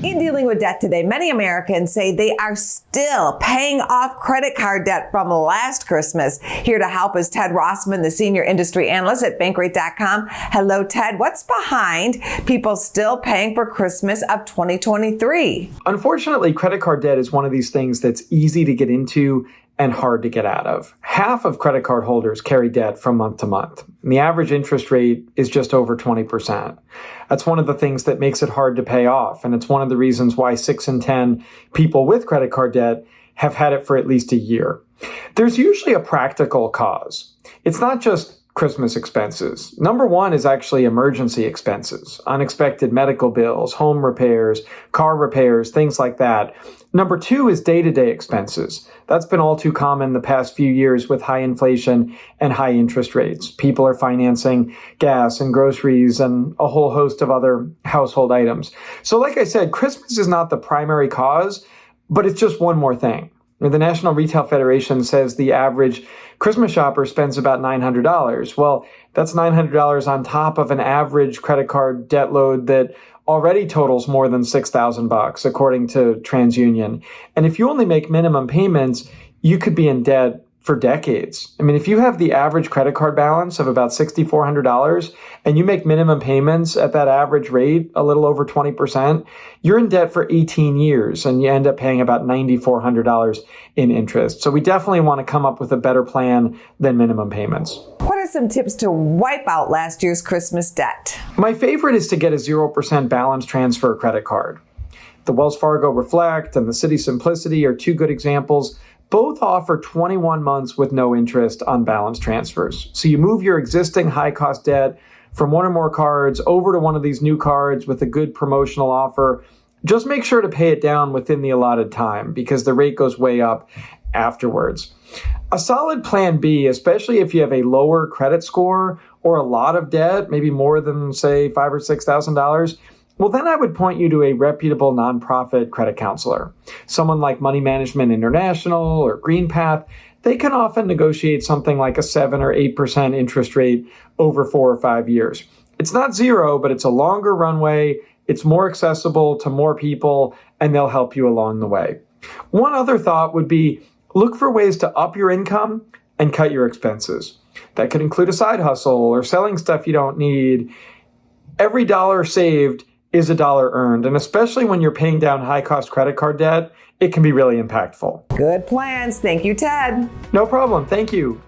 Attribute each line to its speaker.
Speaker 1: In dealing with debt today, many Americans say they are still paying off credit card debt from last Christmas. Here to help is Ted Rossman, the senior industry analyst at Bankrate.com. Hello, Ted. What's behind people still paying for Christmas of 2023?
Speaker 2: Unfortunately, credit card debt is one of these things that's easy to get into and hard to get out of. Half of credit card holders carry debt from month to month, and the average interest rate is just over 20%. That's one of the things that makes it hard to pay off, and it's one of the reasons why 6 in 10 people with credit card debt have had it for at least a year. There's usually a practical cause. It's not just Christmas expenses. Number one is actually emergency expenses, unexpected medical bills, home repairs, car repairs, things like that. Number two is day-to-day expenses. That's been all too common the past few years with high inflation and high interest rates. People are financing gas and groceries and a whole host of other household items. So like I said, Christmas is not the primary cause, but it's just one more thing. The National Retail Federation says the average Christmas shopper spends about $900. Well, that's $900 on top of an average credit card debt load that already totals more than $6,000, according to TransUnion. And if you only make minimum payments, you could be in debt for decades. I mean, if you have the average credit card balance of about $6,400 and you make minimum payments at that average rate, a little over 20%, you're in debt for 18 years and you end up paying about $9,400 in interest. So we definitely want to come up with a better plan than minimum payments.
Speaker 1: What are some tips to wipe out last year's Christmas debt?
Speaker 2: My favorite is to get a 0% balance transfer credit card. The Wells Fargo Reflect and the Citi Simplicity are two good examples. Both offer 21 months with no interest on balance transfers. So you move your existing high-cost debt from one or more cards over to one of these new cards with a good promotional offer. Just make sure to pay it down within the allotted time because the rate goes way up afterwards. A solid plan B, especially if you have a lower credit score or a lot of debt, maybe more than, say, $5,000 or $6,000, well, then I would point you to a reputable nonprofit credit counselor. Someone like Money Management International or GreenPath, they can often negotiate something like a 7 or 8% interest rate over 4 or 5 years. It's not zero, but it's a longer runway. It's more accessible to more people, and they'll help you along the way. One other thought would be look for ways to up your income and cut your expenses. That could include a side hustle or selling stuff you don't need. Every dollar saved is a dollar earned. And especially when you're paying down high-cost credit card debt, it can be really impactful.
Speaker 1: Good plans. Thank you, Ted.
Speaker 2: No problem. Thank you.